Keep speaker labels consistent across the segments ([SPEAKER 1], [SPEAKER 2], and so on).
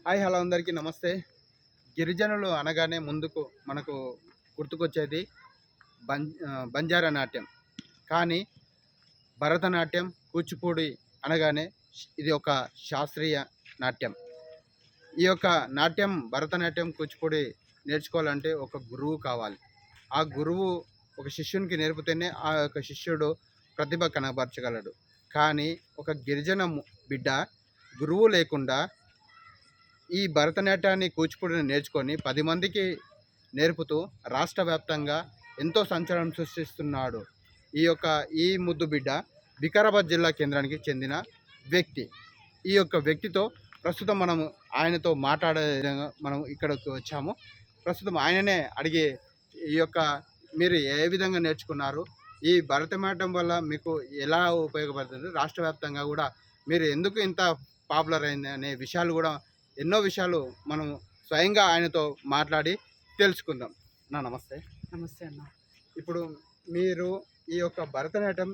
[SPEAKER 1] Hi hello అందరికీ నమస్తే. గిరిజనులు అనగానే ముందుకు మనకు గుర్తుకొచ్చేది బంజారా నాట్యం. కానీ భరతనాట్యం, కూచిపూడి అనగానే ఇది ఒక శాస్త్రీయ నాట్యం. ఈ యొక్క నాట్యం భరతనాట్యం, కూచిపూడి నేర్చుకోవాలంటే ఒక గురువు కావాలి. ఆ గురువు ఒక శిష్యునికి నేర్పితేనే ఆ యొక్క శిష్యుడు ప్రతిభ కనబరచగలడు. కానీ ఒక గిరిజన బిడ్డ గురువు లేకుండా ఈ భరతనాట్యాన్ని, కూచిపూడిని నేర్చుకొని 10 మందికి నేర్పుతూ రాష్ట్ర వ్యాప్తంగా ఎంతో సంచలనం సృష్టిస్తున్నాడు. ఈ ముద్దు బిడ్డ వికారాబాద్ జిల్లా కేంద్రానికి చెందిన వ్యక్తి. ఈ యొక్క వ్యక్తితో ప్రస్తుతం ఆయనతో మాట్లాడే విధంగా మనం ఇక్కడికి వచ్చాము. ప్రస్తుతం ఆయననే అడిగి ఈ యొక్క మీరు ఏ విధంగా నేర్చుకున్నారు, ఈ భరతనాట్యం వల్ల మీకు ఎలా ఉపయోగపడుతుంది, రాష్ట్ర వ్యాప్తంగా కూడా మీరు ఎందుకు ఇంత పాపులర్ అయింది అనే విషయాలు కూడా ఎన్నో విషయాలు మనం స్వయంగా ఆయనతో మాట్లాడి తెలుసుకుందాం. నమస్తే.
[SPEAKER 2] నమస్తే అన్న.
[SPEAKER 1] ఇప్పుడు మీరు ఈ యొక్క భరతనాట్యం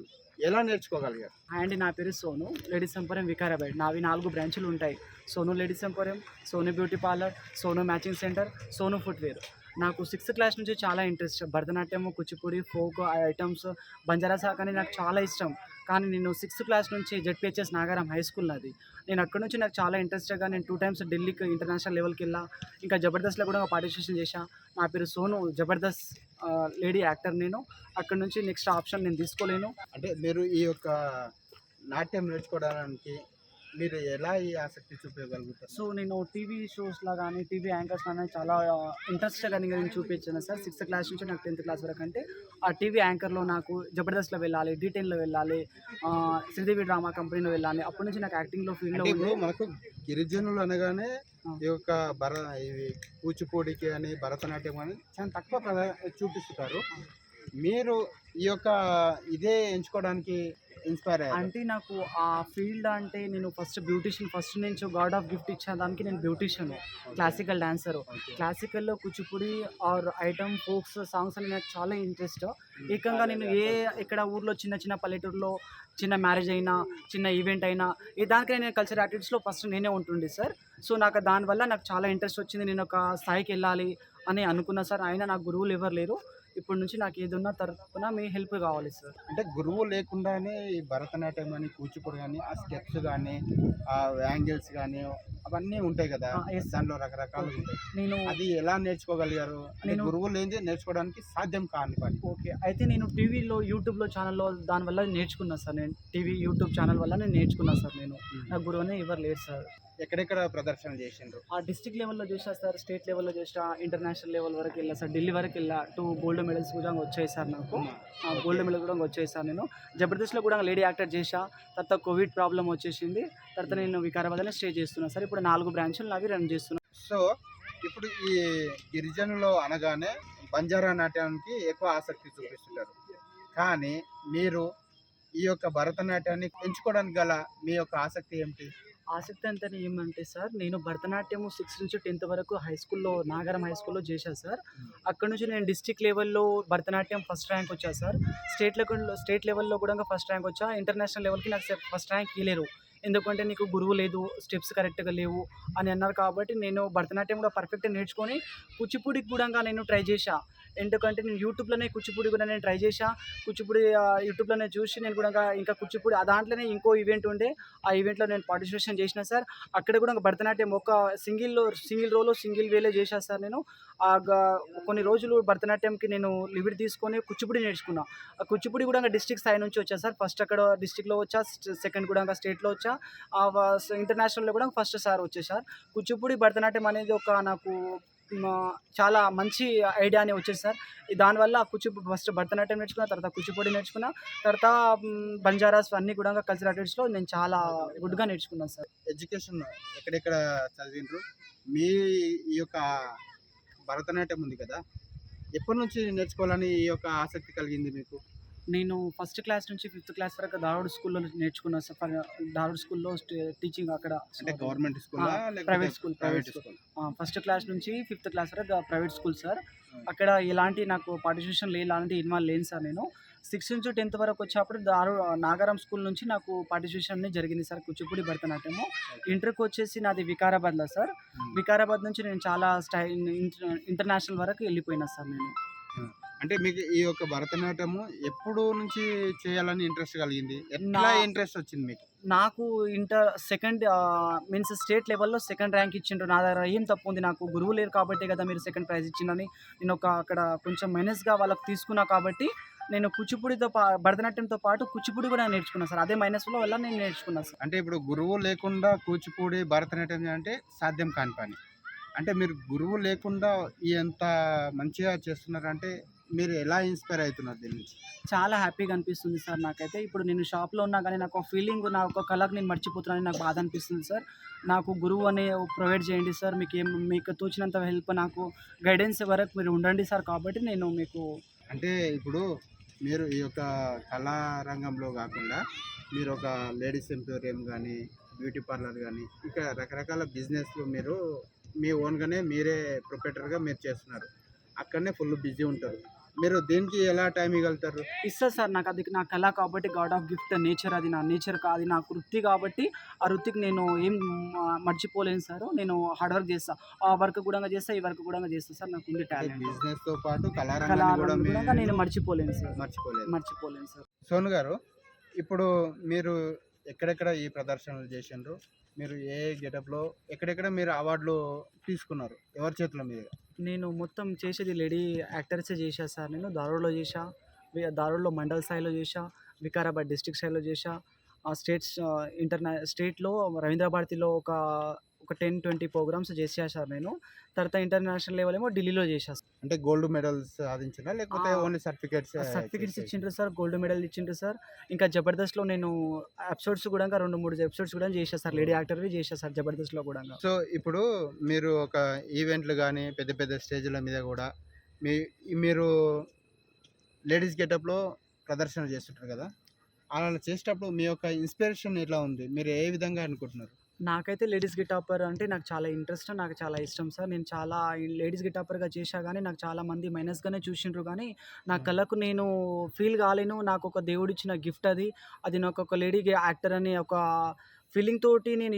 [SPEAKER 1] ఎలా నేర్చుకోగలిగారు?
[SPEAKER 2] అండ్ నా పేరు సోను, లేడీస్ ఎంపోరియం వికారాబాద్. నావి 4 బ్రాంచులు ఉంటాయి. Sonu ladies emporium, Sonu beauty parlour, Sonu matching centre, Sonu footwear. నాకు 6th క్లాస్ నుంచి చాలా interest. Bharatanatyam, Kuchipudi, folk items, Banjara సాక్ అని నాకు చాలా ఇష్టం. కానీ నేను 6th క్లాస్ నుంచి జెడ్పిహెచ్ఎస్ నాగారం హై స్కూల్ నాది. నేను అక్కడ నుంచి నాకు చాలా ఇంట్రెస్ట్గా నేను 2 times ఢిల్లీకి ఇంటర్నేషనల్ లెవెల్కి వెళ్ళా. ఇంకా జబర్దస్త్లో కూడా పార్టిసిపేషన్ చేశా. నా పేరు సోను, జబర్దస్త్ లేడీ యాక్టర్ నేను. అక్కడ నుంచి నెక్స్ట్ ఆప్షన్ నేను తీసుకోలేను.
[SPEAKER 1] అంటే మీరు ఈ యొక్క నాట్యం నేర్చుకోవడానికి మీరు ఎలా ఈ ఆసక్తి చూపించగలుగుతారు?
[SPEAKER 2] సో నేను టీవీ షోస్లో కానీ టీవీ యాంకర్స్ కానీ చాలా ఇంట్రెస్ట్గా నేను చూపించాను సార్. 6th క్లాస్ నుంచి నాకు 10th క్లాస్ వరకు. అంటే ఆ టీవీ యాంకర్లో నాకు జబర్దస్త్లో వెళ్ళాలి, D10లో వెళ్ళాలి, శ్రీదేవి డ్రామా కంపెనీలో వెళ్ళాలి. అప్పటి నుంచి నాకు యాక్టింగ్లో ఫీల్డ్లో
[SPEAKER 1] ఇప్పుడు మనకు గిరిజనులు అనగానే ఈ యొక్క ఇవి కూచిపూడికి అని, భరతనాట్యం అని చాలా తక్కువ చూపిస్తారు. మీరు ఈ యొక్క ఇదే ఎంచుకోవడానికి ఇన్స్పైర్ అయ్యారు
[SPEAKER 2] అంటే నాకు ఆ ఫీల్డ్ అంటే నేను బ్యూటీషియన్ ఫస్ట్ నుంచి గాడ్ ఆఫ్ గిఫ్ట్ ఇచ్చిన దానికి నేను బ్యూటీషియన్, క్లాసికల్ డాన్సరు. క్లాసికల్లో Kuchipudi or item folks songs అని నాకు చాలా ఇంట్రెస్ట్. ఏకంగా నేను ఇక్కడ ఊర్లో చిన్న చిన్న పల్లెటూరులో చిన్న మ్యారేజ్ అయినా, చిన్న ఈవెంట్ అయినా దానికైనా నేను కల్చర్ యాక్టివిటీస్లో ఫస్ట్ నేనే ఉంటుండే సార్. సో నాకు దానివల్ల నాకు చాలా ఇంట్రెస్ట్ వచ్చింది. నేను ఒక స్థాయికి వెళ్ళాలి అని అనుకున్నా సార్. అయినా నాకు గురువులు ఎవరు లేరు. ఇప్పటి నుంచి నాకు ఏదున్నా తరపున మీ హెల్ప్ కావాలి సార్.
[SPEAKER 1] అంటే గురువు లేకుండానే ఈ భరతనాట్యం కానీ, కూచిపూడి కానీ, ఆ స్టెప్స్ కానీ, ఆ యాంగిల్స్ కానీ అవన్నీ ఉంటాయి కదా, దానిలో రకరకాలు ఉంటాయి. అది ఎలా నేర్చుకోగలిగారు? నేను గురువు లేనిదే నేర్చుకోవడానికి సాధ్యం కాని పని.
[SPEAKER 2] ఓకే, అయితే నేను టీవీలో, యూట్యూబ్లో ఛానల్లో దానివల్ల నేర్చుకున్నాను సార్. నేను టీవీ యూట్యూబ్ ఛానల్ వల్ల నేను నేర్చుకున్నాను సార్. నాకు గురువునే ఎవరు లేరు సార్.
[SPEAKER 1] ఎక్కడెక్కడ ప్రదర్శన చేసిండ్రు?
[SPEAKER 2] ఆ డిస్ట్రిక్ట్ లెవెల్లో చేసా సార్, స్టేట్ లెవెల్లో చేసా, ఇంటర్నేషనల్ లెవెల్ వరకు వెళ్ళా సార్. ఢిల్లీ వరకు వెళ్ళా. 2 గోల్డ్ మెడల్స్ కూడా వచ్చాయి సార్ నాకు. గోల్డ్ మెడల్ కూడా వచ్చాయి సార్. నేను జబర్దస్త్లో కూడా లేడీ యాక్టర్ చేశా. తర్వాత కోవిడ్ ప్రాబ్లం వచ్చేసింది. తర్వాత నేను వికారాబాద్లో స్టే చేస్తున్నాను సార్. ఇప్పుడు 4 బ్రాంచులు అవి రన్ చేస్తున్నాను.
[SPEAKER 1] సో ఇప్పుడు ఈ గిరిజనులు అనగానే బంజారా నాట్యానికి ఎక్కువ ఆసక్తి చూపిస్తున్నారు. కానీ మీరు ఈ యొక్క భరతనాట్యాన్ని ఎంచుకోవడానికి గల మీ యొక్క ఆసక్తి ఏమిటి?
[SPEAKER 2] ఆసక్తి అంతా ఏమంటే సార్, నేను భరతనాట్యం 6th నుంచి 10th వరకు హై స్కూల్లో, నాగారం హై స్కూల్లో చేశాను సార్. అక్కడ నుంచి నేను డిస్ట్రిక్ట్ లెవెల్లో భరతనాట్యం ఫస్ట్ ర్యాంక్ వచ్చా సార్. స్టేట్ లెవెల్లో కూడా ఫస్ట్ ర్యాంక్ వచ్చా. ఇంటర్నేషనల్ లెవెల్కి నాకు ఫస్ట్ ర్యాంక్ ఇవ్వలేరు. ఎందుకంటే నీకు గురువు లేదు, స్టెప్స్ కరెక్ట్గా లేవు అని అన్నారు. కాబట్టి నేను భరతనాట్యం కూడా పర్ఫెక్ట్గా నేర్చుకొని కూచిపూడికి కూడా నేను ట్రై చేశా. ఎందుకంటే నేను యూట్యూబ్లోనే కూచిపూడి కూడా నేను ట్రై చేశా. కూచిపూడి యూట్యూబ్లోనే చూసి నేను కూడా ఇంకా కూచిపూడి దాంట్లోనే ఇంకో ఈవెంట్ ఉండే, ఆ ఈవెంట్లో నేను పార్టిసిపేషన్ చేసిన సార్. అక్కడ కూడా భరతనాట్యం ఒక సింగిల్ రోలో సింగిల్ వేలో చేశా సార్. నేను కొన్ని రోజులు భరతనాట్యంకి నేను లిమిట్ తీసుకొని కూచిపూడి నేర్చుకున్నా. ఆ కూచిపూడి కూడా డిస్ట్రిక్ట్ స్థాయి నుంచి వచ్చా సార్. ఫస్ట్ అక్కడ డిస్ట్రిక్ట్లో వచ్చా, సెకండ్ కూడా స్టేట్లో వచ్చా, ఇంటర్నేషనల్లో కూడా ఫస్ట్ సార్ వచ్చే సార్. కూచిపూడి భరతనాట్యం అనేది నాకు చాలా మంచి ఐడియా అని వచ్చేది సార్. దానివల్ల ఫస్ట్ భరతనాట్యం నేర్చుకున్న, తర్వాత కూచిపూడి నేర్చుకున్న, తర్వాత బంజారాస్ అన్నీ కూడా కల్చరల్ యాక్టివిటీస్లో నేను చాలా గుడ్గా నేర్చుకున్నాను సార్.
[SPEAKER 1] ఎడ్యుకేషన్ ఎక్కడెక్కడ చదివిండ్రు? మీ ఈ యొక్క భరతనాట్యం ఉంది కదా, ఎప్పటి నుంచి నేర్చుకోవాలని ఈ యొక్క ఆసక్తి కలిగింది మీకు?
[SPEAKER 2] నేను ఫస్ట్ క్లాస్ నుంచి ఫిఫ్త్ క్లాస్ వరకు ధారవాడ స్కూల్లో నేర్చుకున్నాను సార్. ధారవాడ స్కూల్లో టీచింగ్ అక్కడ
[SPEAKER 1] అంటే గవర్నమెంట్ స్కూలా
[SPEAKER 2] private school
[SPEAKER 1] private school?
[SPEAKER 2] First class నుంచి ఫిఫ్త్ క్లాస్ వరకు ప్రైవేట్ స్కూల్ సార్. అక్కడ ఎలాంటి నాకు పార్టిసిపేషన్ ఎలాంటి ఇన్వాల్వ్ లేను సార్. నేను 6th నుంచి 10th వరకు వచ్చేప్పుడు నాగారం స్కూల్ నుంచి నాకు పార్టిసిపేషన్ అనేది జరిగింది సార్, కూచిపూడి భరతనాట్యము. ఇంటర్కి వచ్చేసి నాది వికారాబాద్లో సార్. వికారాబాద్ నుంచి నేను చాలా ఇంటర్నేషనల్ వరకు వెళ్ళిపోయినా సార్ నేను.
[SPEAKER 1] అంటే మీకు ఈ యొక్క భరతనాట్యము ఎప్పుడు నుంచి చేయాలని ఇంట్రెస్ట్ కలిగింది? ఎట్లా ఇంట్రెస్ట్ వచ్చింది మీకు?
[SPEAKER 2] నాకు సెకండ్ మీన్స్ స్టేట్ లెవెల్లో సెకండ్ ర్యాంక్ ఇచ్చిండ్రు. నా దగ్గర ఏం తప్పు ఉంది, నాకు గురువు లేరు కాబట్టే కదా మీరు సెకండ్ ప్రైజ్ ఇచ్చిందని నేను అక్కడ కొంచెం మైనస్గా వాళ్ళకి తీసుకున్నా. కాబట్టి నేను భరతనాట్యంతో పాటు కూచిపూడి కూడా నేర్చుకున్నాను సార్. అదే మైనస్లో వల్ల నేను నేర్చుకున్నాను సార్.
[SPEAKER 1] అంటే ఇప్పుడు గురువు లేకుండా కూచిపూడి భరతనాట్యం అంటే సాధ్యం కాని పని. అంటే మీరు గురువు లేకుండా ఎంత మంచిగా చేస్తున్నారంటే మీరు ఎలా ఇన్స్పైర్ అవుతున్నారు దీని నుంచి?
[SPEAKER 2] చాలా హ్యాపీగా అనిపిస్తుంది సార్ నాకైతే. ఇప్పుడు నేను షాప్లో ఉన్నా కానీ నాకు ఫీలింగ్, నా ఒక కళకు నేను మర్చిపోతున్నానని నాకు బాధ అనిపిస్తుంది సార్. నాకు గురువు అనే ప్రొవైడ్ చేయండి సార్. మీకు తోచినంత హెల్ప్, నాకు గైడెన్స్ వరకు మీరు ఉండండి సార్. కాబట్టి నేను మీకు
[SPEAKER 1] అంటే ఇప్పుడు మీరు ఈ యొక్క కళారంగంలో కాకుండా మీరు ఒక లేడీస్ ఎంపోరియం కానీ, బ్యూటీ పార్లర్ కానీ, ఇంకా రకరకాల బిజినెస్లు మీరు మీ ఓన్గానే మీరే ప్రొపరేటర్గా మీరు చేస్తున్నారు. అక్కడనే ఫుల్ బిజీ ఉంటారు. మీరు దీనికి ఎలా టైం ఇవ్వగలుగుతారు?
[SPEAKER 2] ఇస్తుంది సార్. నాకు అది నా కళ కాబట్టి, గాడ్ ఆఫ్ గిఫ్ట్ నేచర్, అది నా నేచర్ కాదు, నా వృత్తి కాబట్టి ఆ వృత్తికి నేను ఏం మర్చిపోలేను సార్. నేను హార్డ్ వర్క్ చేస్తాను, ఆ వర్క్ కూడా చేస్తాను, ఈ వర్క్ కూడా చేస్తాను సార్. నాకు ఉంది టాలెంట్.
[SPEAKER 1] బిజినెస్తో పాటు కళారంగాన్ని
[SPEAKER 2] కూడా నేను మర్చిపోలేను సార్.
[SPEAKER 1] మర్చిపోలేను సార్. సోను గారు, ఇప్పుడు మీరు ఎక్కడెక్కడ ఈ ప్రదర్శనలు చేసిండ్రు? మీరు ఏ గెటప్లో ఎక్కడెక్కడ మీరు అవార్డులు తీసుకున్నారు? ఎవరి చేతుల మీద?
[SPEAKER 2] నేను మొత్తం చేసేది లేడీ యాక్టర్సే చేశా సార్. నేను ధారవాడలో చేశా, ధారవాడలో మండల్ స్థాయిలో చేశా, వికారాబాద్ డిస్ట్రిక్ట్ స్థాయిలో చేశా, స్టేట్లో రవీంద్ర భారతిలో ఒక 10-20 ప్రోగ్రామ్స్ చేసా సార్ నేను. తర్వాత ఇంటర్నేషనల్ లెవెల్ ఏమో ఢిల్లీలో చేశా.
[SPEAKER 1] అంటే గోల్డ్ మెడల్స్ సాధించినా లేకపోతే ఓన్లీ సర్టిఫికేట్స్
[SPEAKER 2] ఇచ్చిండ్రు సార్, గోల్డ్ మెడల్ ఇచ్చిండ్రు సార్. ఇంకా జబర్దస్త్లో నేను ఎపిసోడ్స్ కూడా 2-3 ఎపిసోడ్స్ కూడా చేశా సార్, లేడీ యాక్టర్వి చేశా సార్ జబర్దస్త్లో కూడా.
[SPEAKER 1] సో ఇప్పుడు మీరు ఒక ఈవెంట్లు కానీ పెద్ద పెద్ద స్టేజ్ల మీద కూడా మీరు లేడీస్ గెటప్లో ప్రదర్శన చేస్తుంటారు కదా, అలా చేసేటప్పుడు మీ యొక్క ఇన్స్పిరేషన్ ఎట్లా ఉంది? మీరు ఏ విధంగా అనుకుంటున్నారు?
[SPEAKER 2] నాకైతే లేడీస్ గిటాపర్ అంటే నాకు చాలా ఇంట్రెస్ట్, నాకు చాలా ఇష్టం సార్. నేను చాలా లేడీస్ గిటాపర్గా చేశా కానీ నాకు చాలామంది మైనస్గానే చూసిండ్రు. కానీ నా కళకు నేను ఫీల్ కాలేను. నాకు ఒక దేవుడిచ్చిన గిఫ్ట్ అది. నాకు ఒక లేడీ యాక్టర్ అని ఒక ఫీలింగ్ తోటి నేను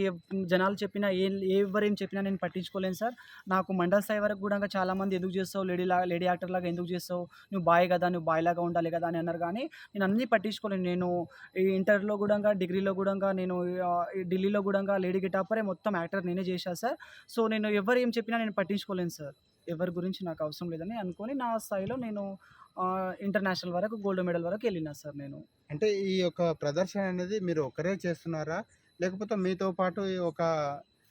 [SPEAKER 2] జనాలు చెప్పినా ఎవరేం చెప్పినా నేను పట్టించుకోలేను సార్. నాకు మండల్ స్థాయి వరకు కూడా చాలామంది ఎందుకు చేస్తావు, లేడీ యాక్టర్ లాగా ఎందుకు చేస్తావు, నువ్వు బాయ్ కదా, నువ్వు బాయ్ లాగా ఉండాలి కదా అని అన్నారు. కానీ నేను అన్నీ పట్టించుకోలేను. నేను ఈ ఇంటర్లో కూడా, డిగ్రీలో కూడా, నేను ఢిల్లీలో కూడా లేడీ గిటాపరే మొత్తం యాక్టర్ నేనే చేశా సార్. సో నేను ఎవరు ఏం చెప్పినా నేను పట్టించుకోలేను సార్. ఎవరి గురించి నాకు అవసరం లేదని అనుకొని నా స్థాయిలో నేను ఇంటర్నేషనల్ వరకు గోల్డ్ మెడల్ వరకు వెళ్ళినా సార్ నేను.
[SPEAKER 1] అంటే ఈ యొక్క ప్రదర్శన అనేది మీరు ఒకరే చేస్తున్నారా, లేకపోతే మీతో పాటు ఒక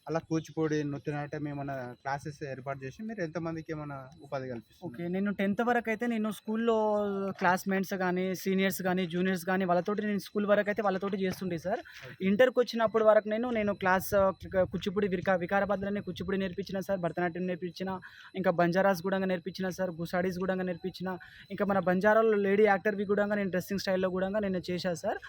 [SPEAKER 1] అలా కూచిపూడి నృత్యనాట్యం ఏమైనా క్లాసెస్ ఏర్పాటు చేసి మీరు ఎంతమందికి ఏమైనా ఉపాధి కల్పిస్తారు?
[SPEAKER 2] ఓకే, నేను 10th వరకు అయితే నేను స్కూల్లో క్లాస్మేట్స్ కానీ, సీనియర్స్ కానీ, జూనియర్స్ కానీ వాళ్ళతోటి నేను స్కూల్ వరకు అయితే వాళ్ళతోటి చేస్తుండే సార్. ఇంటర్కి వచ్చినప్పుడు వరకు నేను క్లాస్ కూచిపూడి వికారాబాద్లోనే కూచిపూడి నేర్పించిన సార్, భరతనాట్యం నేర్పించిన, ఇంకా బంజారాస్ కూడా నేర్పించిన సార్, గుసాడీస్ కూడా నేర్పించిన, ఇంకా మన బంజారాలో లేడీ యాక్టర్వి కూడా నేను డ్రెస్సింగ్ స్టైల్లో కూడా నేను చేశా సార్.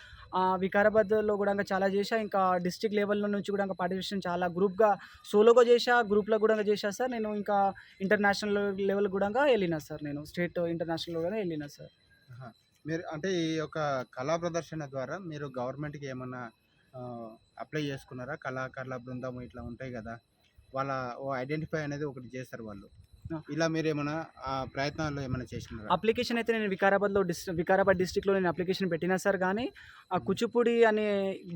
[SPEAKER 2] వికారాబాద్లో కూడా చాలా చేశా. ఇంకా డిస్ట్రిక్ట్ లెవెల్లో నుంచి కూడా పార్టిసిపేషన్ చాలా గ్రూప్గా సోలోగా చేశా, గ్రూప్లో కూడా చేశా సార్ నేను. ఇంకా ఇంటర్నేషనల్ లెవెల్ కూడా వెళ్ళినా సార్ నేను, స్టేట్ ఇంటర్నేషనల్ కూడా వెళ్ళినా సార్.
[SPEAKER 1] మీరు అంటే ఈ యొక్క కళా ప్రదర్శన ద్వారా మీరు గవర్నమెంట్కి ఏమన్నా అప్లై చేసుకున్నారా? కళాకారుల బృందం ఇట్లా ఉంటాయి కదా, వాళ్ళ ఐడెంటిఫై అనేది ఒకటి చేస్తారు వాళ్ళు. ఇలా మీరు ఏమైనా ప్రయత్నాలు ఏమైనా చేసినారా?
[SPEAKER 2] అప్లికేషన్ అయితే నేను వికారాబాద్ డిస్ట్రిక్ట్లో నేను అప్లికేషన్ పెట్టినా సార్. కానీ ఆ కూచిపూడి అనే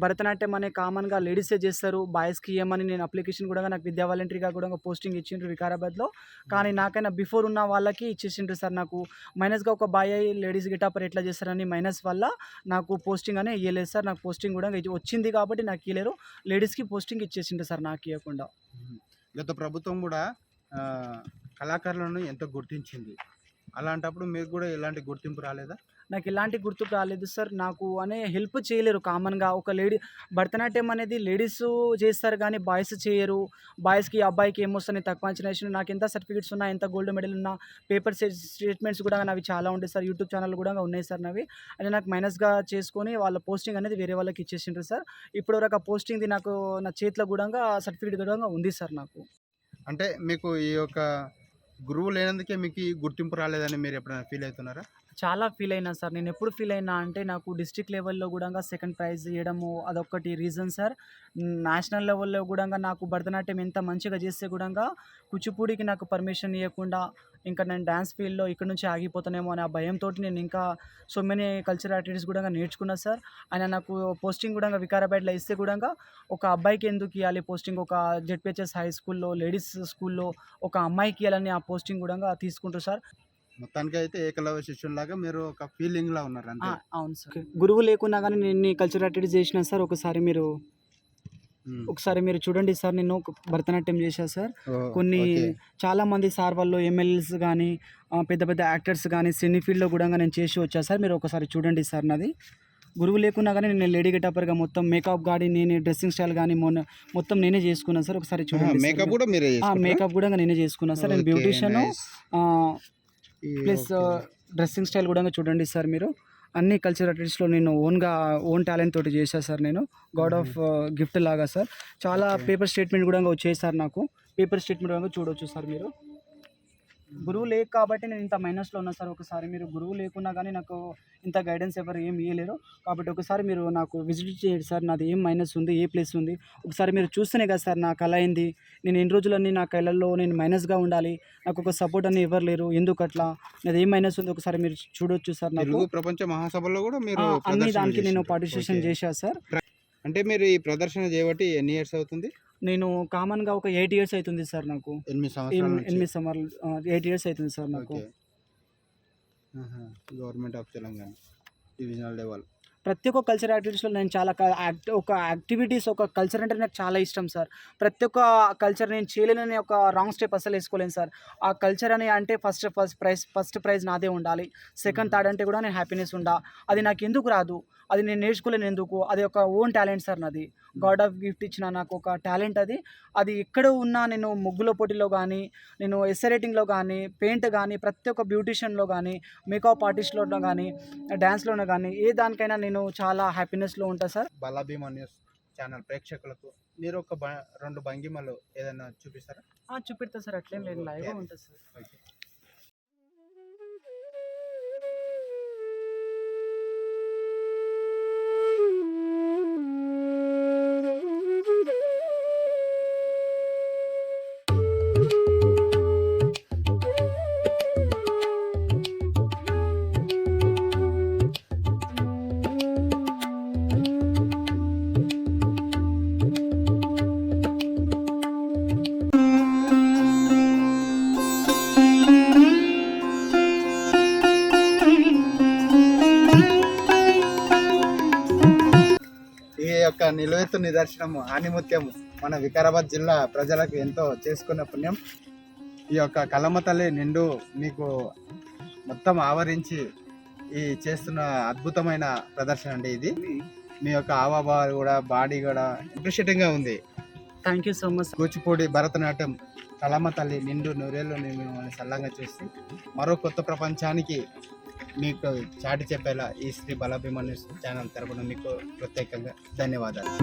[SPEAKER 2] భరతనాట్యం అనే కామన్గా లేడీసే చేస్తారు, బాయ్స్కి ఇవ్వమని నేను అప్లికేషన్ కూడా నాకు విద్యా వాలంటరీగా కూడా పోస్టింగ్ ఇచ్చిండ్రు వికారాబాద్లో. కానీ నాకైనా బిఫోర్ ఉన్న వాళ్ళకి ఇచ్చేసిండ్రు సార్. నాకు మైనస్గా ఒక బాయ్ లేడీస్ గిటాపర్ ఎట్లా చేస్తారని మైనస్ వల్ల నాకు పోస్టింగ్ అనే ఇవ్వలేదు సార్. నాకు పోస్టింగ్ కూడా వచ్చింది కాబట్టి నాకు ఇవ్వలేరు, లేడీస్కి పోస్టింగ్ ఇచ్చేసిండ్రు సార్ నాకు ఇవ్వకుండా.
[SPEAKER 1] గత ప్రభుత్వం కూడా కళాకారులను ఎంతో గుర్తించింది. అలాంటప్పుడు మీకు కూడా ఎలాంటి గుర్తింపు రాలేదా?
[SPEAKER 2] నాకు ఎలాంటి గుర్తుకు రాలేదు సార్. నాకు అనే హెల్ప్ చేయలేరు కామన్‌గా. ఒక లేడీ భరతనాట్యం అనేది లేడీస్ చేస్తారు గానీ బాయ్స్ చేయరు. బాయ్స్‌కి, అబ్బాయికి ఏమొస్తున్నాయి తక్కువ అంచనా ఏసిర్రు. నాకెంత సర్టిఫికేట్స్ ఉన్నా, ఎంత గోల్డ్ మెడల్ ఉన్నా, పేపర్ స్టేట్మెంట్స్ కూడా నావి చాలా ఉంటాయి సార్. యూట్యూబ్ ఛానల్ కూడా ఉన్నాయి సార్ నావి. అది నాకు మైనస్‌గా చేసుకొని వాళ్ళ పోస్టింగ్ అనేది వేరే వాళ్ళకి ఇచ్చేసిండ్రు సార్. ఇప్పటివరకు ఆ పోస్టింగ్‌ది నాకు నా చేతిలో గూడంగా సర్టిఫికేట్ గూడంగా ఉంది సార్ నాకు.
[SPEAKER 1] అంటే మీకు ఈ యొక్క గురువు లేనందుకే మీకు ఈ గుర్తింపు రాలేదని మీరు ఎప్పుడైనా ఫీల్ అవుతున్నారా?
[SPEAKER 2] చాలా ఫీల్ అయినా సార్. నేనెప్పుడు ఫీల్ అయినా అంటే నాకు డిస్ట్రిక్ట్ లెవెల్‌లో గూడంగా సెకండ్ ప్రైజ్ ఇయ్యడము అదొక్కటి రీజన్ సార్. నేషనల్ లెవెల్‌లో గూడంగా నాకు భరతనాట్యం ఎంత మంచిగా చేస్తే గూడంగా కూచిపూడికి నాకు పర్మిషన్ ఇయ్యకుండా ఇంకా నేను డాన్స్ ఫీల్డ్‌లో ఇక్కడి నుంచి ఆగిపోతానేమో అనే ఆ భయంతోటి నేను ఇంకా సో మెనీ కల్చరల్ యాక్టివిటీస్ గూడంగా నేర్చుకున్నా సార్. ఆయన నాకు పోస్టింగ్ గూడంగా వికారాబాద్‌లో ఇస్తే గూడంగా ఒక అబ్బాయికి ఎందుకు ఇయ్యాలి పోస్టింగ్, ఒక జెడ్‌పీహెచ్‌ఎస్ హై స్కూల్‌లో లేడీస్ స్కూల్‌లో ఒక అమ్మాయికి ఇయ్యాలని ఆ పోస్టింగ్ గూడంగా తీసుకుంటారు సార్.
[SPEAKER 1] మొత్తానికైతే ఏకలవ్య శిష్యునిలాగా మీరు ఒక ఫీలింగ్‌లో ఉన్నారు అంతే.
[SPEAKER 2] అవును సార్. గురువు లేకున్నా గానీ నేను ఎన్ని కల్చరల్ యాక్టివిటీస్ చేసినా సార్
[SPEAKER 1] హ్మ్.
[SPEAKER 2] ఒకసారి మీరు చూడండి సార్. నేను ఒక భరతనాట్యం చేశా సార్.
[SPEAKER 1] ఓహ్!
[SPEAKER 2] కొన్ని
[SPEAKER 1] ఓకే.
[SPEAKER 2] చాలామంది సార్ వాళ్ళు ఎమ్మెల్యేస్ గానీ, పెద్ద పెద్ద యాక్టర్స్ గానీ, సినీ ఫీల్డ్‌లో గూడంగా నేను చేసి వచ్చా సార్. మీరు ఒకసారి చూడండి సార్ నాది. గురువు లేకున్నా గానీ నేను లేడీ గెటపర్‌గా మొత్తం మేకప్ గానీ, నేనే డ్రెస్సింగ్ స్టైల్ గానీ మొత్తం నేనే చేసుకున్నాను సార్. ఒకసారి చూడండి సార్
[SPEAKER 1] మేకప్
[SPEAKER 2] మీరు.
[SPEAKER 1] కూడా మీరే చేసుకుంటారా?
[SPEAKER 2] మేకప్ గూడంగా నేనే చేసుకున్నా సార్. నేను
[SPEAKER 1] ఓకే.
[SPEAKER 2] Beautician
[SPEAKER 1] nice.
[SPEAKER 2] ఆహ్, ప్లస్
[SPEAKER 1] ఓకే.
[SPEAKER 2] డ్రెస్సింగ్ స్టైల్ గూడంగా చూడండి సార్ మీరు. అన్ని కల్చరల్ యాక్టివిటీస్‌లో నేను ఓన్ టాలెంట్ తోటి చేశా సార్ నేను. గాడ్ ఆఫ్ గిఫ్ట్ లాగా సార్. చాలా
[SPEAKER 1] ఓకే.
[SPEAKER 2] పేపర్ స్టేట్మెంట్ గూడంగా వచ్చాయి సార్ నాకు. పేపర్ స్టేట్మెంట్ గూడంగా చూడొచ్చు సార్ మీరు. గురువు లేక కాబట్టి నేను ఇంత మైనస్‌లో ఉన్నా సార్. ఒకసారి మీరు గురువు లేకున్నా గానీ నాకు ఇంత గైడెన్స్ ఎవరు ఏమి ఇయ్యలేరు. కాబట్టి ఒకసారి మీరు నాకు విజిట్ చేయండి సార్. నాది ఏం మైనస్ ఉంది, ఏ ప్లస్ ఉంది. ఒకసారి మీరు చూస్తేనే కదా సార్ నా కళ ఏంది. నేను ఎన్ని రోజులన్నీ నా కళల్లో నేను మైనస్‌గా ఉండాలి. నాకు ఒక సపోర్ట్ అని ఎవరు లేరు. ఎందుకట్లా? నాది ఏం మైనస్ ఉంది ఒకసారి మీరు చూడొచ్చు సార్ నాకు.
[SPEAKER 1] తెలుగు ప్రపంచ మహాసభలో కూడా మీరు
[SPEAKER 2] అన్ని
[SPEAKER 1] ప్రదర్శన
[SPEAKER 2] దానికి నేను
[SPEAKER 1] చేసిండ్రు.
[SPEAKER 2] Participation
[SPEAKER 1] okay.
[SPEAKER 2] చేశా సార్.
[SPEAKER 1] అంటే మీరు ఈ ప్రదర్శన చేయబట్టి ఎన్ని ఇయర్స్ అవుతుంది?
[SPEAKER 2] నేను కామన్‌గా ఒక 8 ఇయర్స్ అయితుంది సార్ నాకు.
[SPEAKER 1] 8 సంవత్సరాల నుంచి.
[SPEAKER 2] 8 సంవత్సరాలు 8 ఇయర్స్ అయితుంది సార్ నాకు.
[SPEAKER 1] ఓకే. ఆహా! Government of Telangana divisional level.
[SPEAKER 2] ప్రతి ఒక్క కల్చరల్ యాక్టివిటీస్‌లో నేను చాలా ఒక కల్చర్ అంటే నాకు చాలా ఇష్టం సార్. ప్రతి ఒక్క కల్చర్ నేను చేయలేనని ఒక రాంగ్ స్టెప్ అస్సలు ఏసుకోలేను సార్. ఆ కల్చర్ అని అంటే ఫస్ట్ ప్రైజ్ నాదే ఉండాలి. సెకండ్, థర్డ్ అంటే కూడా నేను హ్యాపీనెస్ అది నాకెందుకు రాదు? అది నేను నేర్చుకోలేను ఎందుకు? అది ఒక ఓన్ టాలెంట్ సార్ నాది. గాడ్ ఆఫ్ గిఫ్ట్ ఇచ్చిన నాకు ఒక టాలెంట్ అది. అది ఎక్కడ ఉన్నా నేను ముగ్గుల పోటీలో గానీ, నేను ఎస్సే రైటింగ్‌లో గానీ, పెయింట్ గానీ, ప్రతి ఒక్క బ్యూటీషియన్‌లో గానీ, మేకప్ ఆర్టిస్ట్‌లో గానీ, డాన్స్‌లోనే గానీ, ఏ దానికైనా నేను చాలా హ్యాపీనెస్‌లో ఉంటా సార్.
[SPEAKER 1] బలాభీమ న్యూస్ ఛానల్ ప్రేక్షకులకు మీరు ఒక 2 భంగిమలు ఏదైనా చూపిస్తారా?
[SPEAKER 2] చూపెడతా సార్. అట్లేం లేదు. లైవ్‌గా
[SPEAKER 1] ఓకే.
[SPEAKER 2] ఉంటది సార్.
[SPEAKER 1] ఓకే. ఈ యొక్క నిలువెత్తు నిదర్శనము ఆణిముత్యము మన వికారాబాద్ జిల్లా ప్రజలకు ఎంతో చేసుకున్న పుణ్యం. ఈ యొక్క కలమ్మ తల్లి నిండు మీకు మొత్తం ఆవరించి ఈ చేస్తున్న అద్భుతమైన ప్రదర్శన అండి ఇది. మీ యొక్క హావభావాలు కూడా బాడీ కూడా ఇంప్రెషింగ్గా ఉంది.
[SPEAKER 2] Thank you so much.
[SPEAKER 1] Kuchipudi Bharatanatyam కలమ్మ తల్లి నిండు నూరేళ్ళు మిమ్మల్ని సల్లంగా చేస్తూ మరో కొత్త ప్రపంచానికి మీకు చాటి చెప్పేలా ఈ శ్రీ బలాభిమన్యు ఛానల్ తరపున మీకు ప్రత్యేకంగా ధన్యవాదాలు.